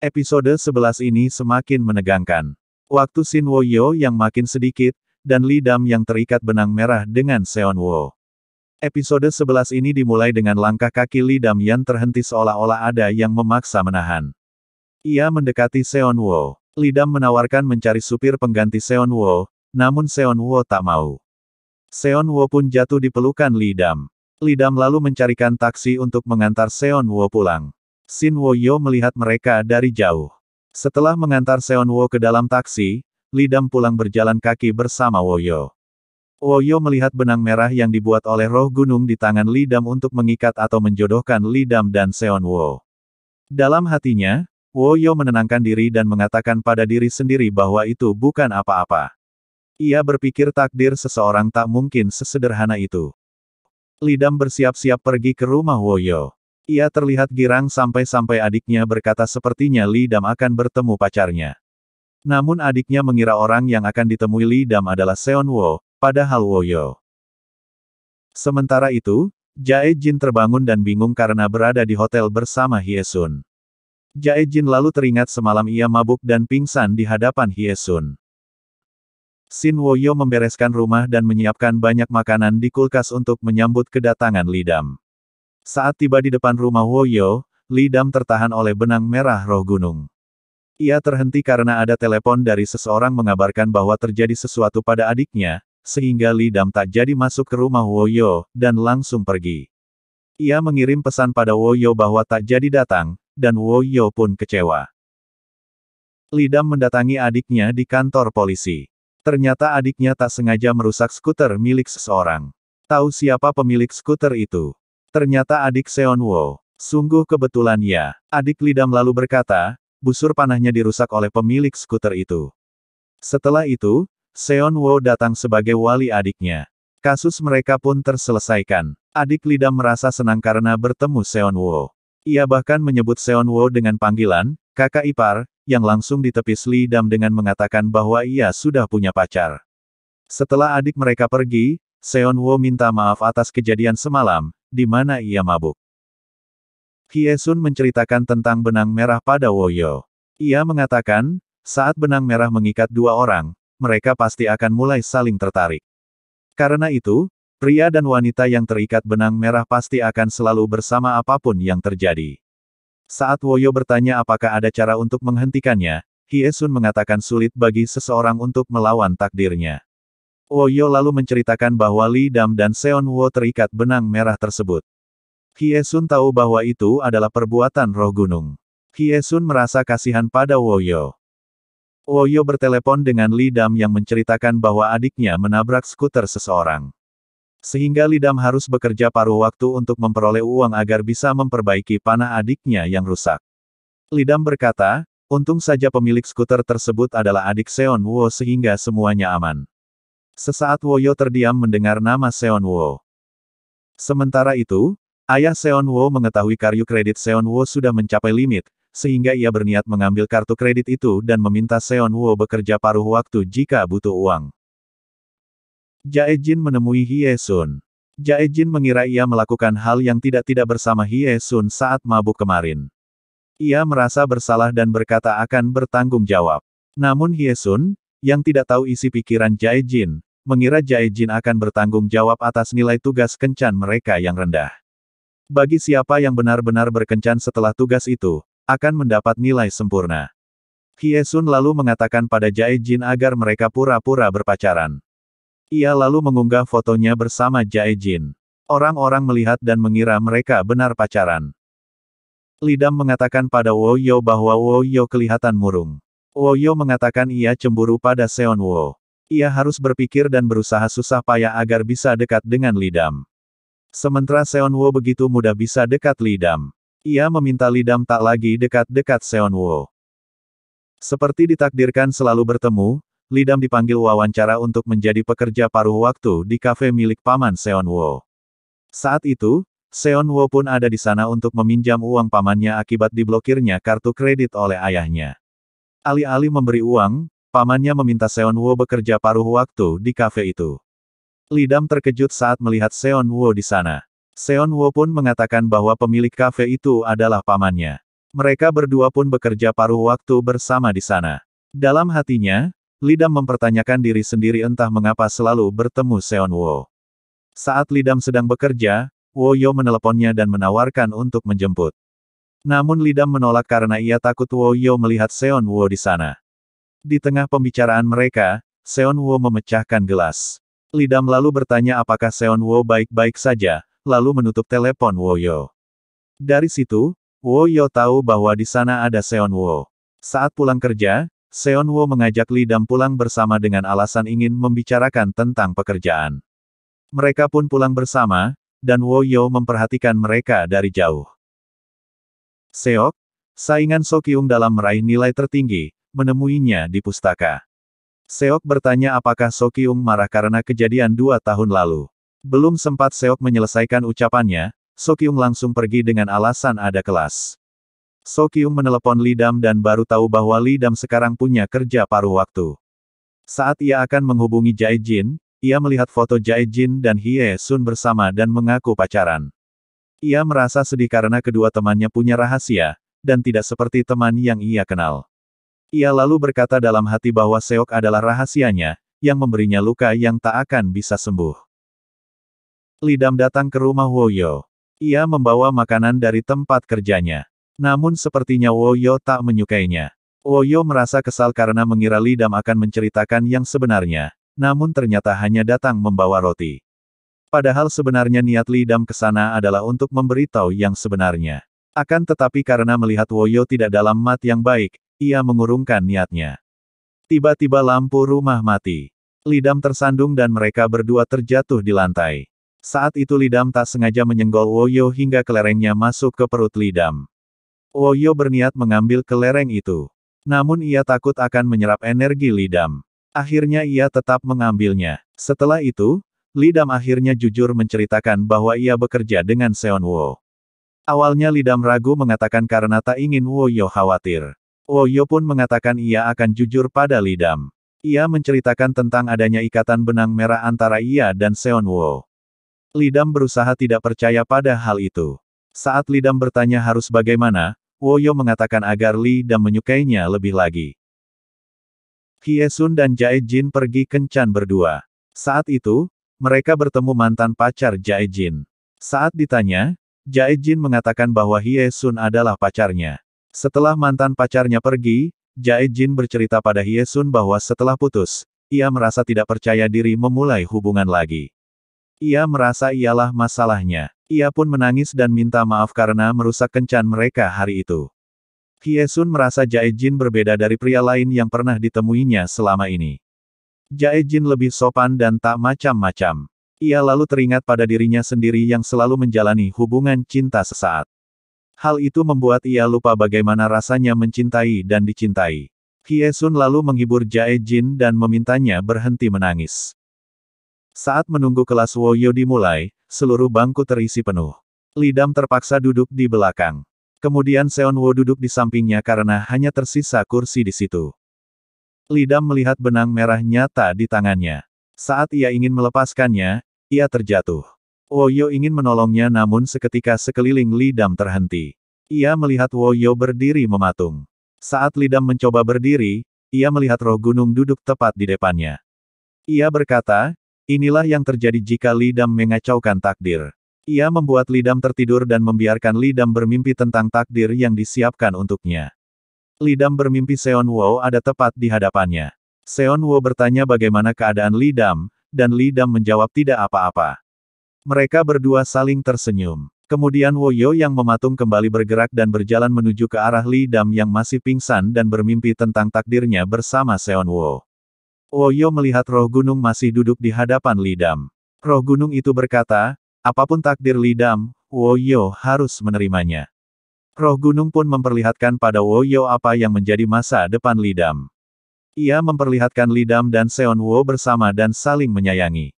Episode 11 ini semakin menegangkan. Waktu Shin Wo-yo yang makin sedikit, dan Lee Dam yang terikat benang merah dengan Seon Wo. Episode 11 ini dimulai dengan langkah kaki Lee Dam yang terhenti seolah-olah ada yang memaksa menahan. Ia mendekati Seon Wo. Lee Dam menawarkan mencari supir pengganti Seon Wo, namun Seon Wo tak mau. Seon Wo pun jatuh di pelukan Lee Dam. Lee Dam lalu mencarikan taksi untuk mengantar Seon Wo pulang. Shin Wo-yo melihat mereka dari jauh. Setelah mengantar Seon Wo ke dalam taksi, Lee Dam pulang berjalan kaki bersama Wo-yo. Wo-yo melihat benang merah yang dibuat oleh roh gunung di tangan Lee Dam untuk mengikat atau menjodohkan Lee Dam dan Seon Wo. Dalam hatinya, Wo-yo menenangkan diri dan mengatakan pada diri sendiri bahwa itu bukan apa-apa. Ia berpikir takdir seseorang tak mungkin sesederhana itu. Lee Dam bersiap-siap pergi ke rumah Wo-yo. Ia terlihat girang sampai-sampai adiknya berkata sepertinya Lee Dam akan bertemu pacarnya. Namun adiknya mengira orang yang akan ditemui Lee Dam adalah Seon Wo, padahal Wo-yo. Sementara itu, Jae Jin terbangun dan bingung karena berada di hotel bersama Hye Sun. Jae Jin lalu teringat semalam ia mabuk dan pingsan di hadapan Hye Sun. Shin Wo-yo membereskan rumah dan menyiapkan banyak makanan di kulkas untuk menyambut kedatangan Lee Dam. Saat tiba di depan rumah Wo-yo, Lee Dam tertahan oleh benang merah roh gunung. Ia terhenti karena ada telepon dari seseorang mengabarkan bahwa terjadi sesuatu pada adiknya, sehingga Lee Dam tak jadi masuk ke rumah Wo-yo, dan langsung pergi. Ia mengirim pesan pada Wo-yo bahwa tak jadi datang, dan Wo-yo pun kecewa. Lee Dam mendatangi adiknya di kantor polisi. Ternyata adiknya tak sengaja merusak skuter milik seseorang. Tahu siapa pemilik skuter itu? Ternyata adik Seon Wo. Sungguh kebetulan ya. Adik Lee Dam lalu berkata, busur panahnya dirusak oleh pemilik skuter itu. Setelah itu, Seon Wo datang sebagai wali adiknya. Kasus mereka pun terselesaikan. Adik Lee Dam merasa senang karena bertemu Seon Wo. Ia bahkan menyebut Seon Wo dengan panggilan, kakak ipar, yang langsung ditepis Lee Dam dengan mengatakan bahwa ia sudah punya pacar. Setelah adik mereka pergi, Seon Wo minta maaf atas kejadian semalam, di mana ia mabuk. Hye Sun menceritakan tentang benang merah pada Wo-yo. Ia mengatakan, saat benang merah mengikat dua orang, mereka pasti akan mulai saling tertarik. Karena itu, pria dan wanita yang terikat benang merah pasti akan selalu bersama apapun yang terjadi. Saat Wo-yo bertanya apakah ada cara untuk menghentikannya, Hye Sun mengatakan sulit bagi seseorang untuk melawan takdirnya. Wo-yo lalu menceritakan bahwa Lee Dam dan Seon Wo terikat benang merah tersebut. Hye Sun tahu bahwa itu adalah perbuatan roh gunung. Hye Sun merasa kasihan pada Wo-yo. Wo-yo bertelepon dengan Lee Dam yang menceritakan bahwa adiknya menabrak skuter seseorang. Sehingga Lee Dam harus bekerja paruh waktu untuk memperoleh uang agar bisa memperbaiki panah adiknya yang rusak. Lee Dam berkata, untung saja pemilik skuter tersebut adalah adik Seon Wo sehingga semuanya aman. Sesaat Wo-yo terdiam mendengar nama Seon Wo. Sementara itu, ayah Seon Wo mengetahui kartu kredit Seon Wo sudah mencapai limit, sehingga ia berniat mengambil kartu kredit itu dan meminta Seon Wo bekerja paruh waktu jika butuh uang. Jae Jin menemui Hye Sun. Jae Jin mengira ia melakukan hal yang tidak bersama Hye Sun saat mabuk kemarin. Ia merasa bersalah dan berkata akan bertanggung jawab. Namun Hye Sun, yang tidak tahu isi pikiran Jae Jin, mengira Jae Jin akan bertanggung jawab atas nilai tugas kencan mereka yang rendah. Bagi siapa yang benar-benar berkencan setelah tugas itu, akan mendapat nilai sempurna. Hye Sun lalu mengatakan pada Jae Jin agar mereka pura-pura berpacaran. Ia lalu mengunggah fotonya bersama Jae Jin. Orang-orang melihat dan mengira mereka benar pacaran. Lee Dam mengatakan pada Wo-yo bahwa Wo-yo kelihatan murung. Wo-yo mengatakan ia cemburu pada Seon Wo. Ia harus berpikir dan berusaha susah payah agar bisa dekat dengan Lee Dam. Sementara Seon Wo begitu mudah bisa dekat Lee Dam. Ia meminta Lee Dam tak lagi dekat-dekat Seon Wo. Seperti ditakdirkan selalu bertemu, Lee Dam dipanggil wawancara untuk menjadi pekerja paruh waktu di kafe milik paman Seon Wo. Saat itu, Seon Wo pun ada di sana untuk meminjam uang pamannya akibat diblokirnya kartu kredit oleh ayahnya. Alih-alih memberi uang, pamannya meminta Seon Wo bekerja paruh waktu di kafe itu. Lee Dam terkejut saat melihat Seon Wo di sana. Seon Wo pun mengatakan bahwa pemilik kafe itu adalah pamannya. Mereka berdua pun bekerja paruh waktu bersama di sana. Dalam hatinya, Lidam mempertanyakan diri sendiri entah mengapa selalu bertemu Seonwoo. Saat Lidam sedang bekerja, Woyo meneleponnya dan menawarkan untuk menjemput. Namun Lidam menolak karena ia takut Woyo melihat Seonwoo di sana. Di tengah pembicaraan mereka, Seonwoo memecahkan gelas. Lidam lalu bertanya apakah Seonwoo baik-baik saja, lalu menutup telepon Woyo. Dari situ, Woyo tahu bahwa di sana ada Seonwoo. Saat pulang kerja, Seonwoo mengajak Lidam pulang bersama dengan alasan ingin membicarakan tentang pekerjaan. Mereka pun pulang bersama, dan Woyo memperhatikan mereka dari jauh. Seok, saingan Sokyung dalam meraih nilai tertinggi, menemuinya di pustaka. Seok bertanya apakah Sokyung marah karena kejadian 2 tahun lalu. Belum sempat Seok menyelesaikan ucapannya, Sokyung langsung pergi dengan alasan ada kelas. Sokyung menelepon Lidam dan baru tahu bahwa Lidam sekarang punya kerja paruh waktu. Saat ia akan menghubungi Jae-jin, ia melihat foto Jae-jin dan Hye-sun bersama dan mengaku pacaran. Ia merasa sedih karena kedua temannya punya rahasia, dan tidak seperti teman yang ia kenal. Ia lalu berkata dalam hati bahwa Seok adalah rahasianya, yang memberinya luka yang tak akan bisa sembuh. Lidam datang ke rumah Woyo. Ia membawa makanan dari tempat kerjanya. Namun sepertinya Woyo tak menyukainya. Woyo merasa kesal karena mengira Lidam akan menceritakan yang sebenarnya, namun ternyata hanya datang membawa roti. Padahal sebenarnya niat Lidam ke sana adalah untuk memberitahu yang sebenarnya. Akan tetapi karena melihat Woyo tidak dalam mood yang baik, ia mengurungkan niatnya. Tiba-tiba lampu rumah mati. Lidam tersandung dan mereka berdua terjatuh di lantai. Saat itu Lidam tak sengaja menyenggol Woyo hingga kelerengnya masuk ke perut Lidam. Woyo berniat mengambil kelereng itu. Namun ia takut akan menyerap energi Lidam. Akhirnya ia tetap mengambilnya. Setelah itu, Lidam akhirnya jujur menceritakan bahwa ia bekerja dengan Seonwoo. Awalnya Lidam ragu mengatakan karena tak ingin Woyo khawatir. Woyo pun mengatakan ia akan jujur pada Lidam. Ia menceritakan tentang adanya ikatan benang merah antara ia dan Seonwoo. Lidam berusaha tidak percaya pada hal itu. Saat Lidam bertanya harus bagaimana, Woyo mengatakan agar Lidam menyukainya lebih lagi. Hye-sun dan Jae-jin pergi kencan berdua. Saat itu, mereka bertemu mantan pacar Jae-jin. Saat ditanya, Jae-jin mengatakan bahwa Hye-sun adalah pacarnya. Setelah mantan pacarnya pergi, Jae-jin bercerita pada Hye-sun bahwa setelah putus, ia merasa tidak percaya diri memulai hubungan lagi. Ia merasa ialah masalahnya. Ia pun menangis dan minta maaf karena merusak kencan mereka hari itu. Hye-sun merasa Jae-jin berbeda dari pria lain yang pernah ditemuinya selama ini. Jae-jin lebih sopan dan tak macam-macam. Ia lalu teringat pada dirinya sendiri yang selalu menjalani hubungan cinta sesaat. Hal itu membuat ia lupa bagaimana rasanya mencintai dan dicintai. Hye-sun lalu menghibur Jae-jin dan memintanya berhenti menangis. Saat menunggu kelas Woyo dimulai, seluruh bangku terisi penuh. Lidam terpaksa duduk di belakang. Kemudian Seonwoo duduk di sampingnya karena hanya tersisa kursi di situ. Lidam melihat benang merah nyata di tangannya. Saat ia ingin melepaskannya, ia terjatuh. Woyo ingin menolongnya namun seketika sekeliling Lidam terhenti. Ia melihat Woyo berdiri mematung. Saat Lidam mencoba berdiri, ia melihat roh gunung duduk tepat di depannya. Ia berkata, inilah yang terjadi jika Lidam mengacaukan takdir. Ia membuat Lidam tertidur dan membiarkan Lidam bermimpi tentang takdir yang disiapkan untuknya. Lidam bermimpi Seonwoo ada tepat di hadapannya. Seonwoo bertanya bagaimana keadaan Lidam, dan Lidam menjawab tidak apa-apa. Mereka berdua saling tersenyum. Kemudian Woyo yang mematung kembali bergerak dan berjalan menuju ke arah Lidam yang masih pingsan dan bermimpi tentang takdirnya bersama Seonwoo. Woyo melihat roh gunung masih duduk di hadapan Lidam. Roh gunung itu berkata, apapun takdir Lidam, Woyo harus menerimanya. Roh gunung pun memperlihatkan pada Woyo apa yang menjadi masa depan Lidam. Ia memperlihatkan Lidam dan Seonwoo bersama dan saling menyayangi.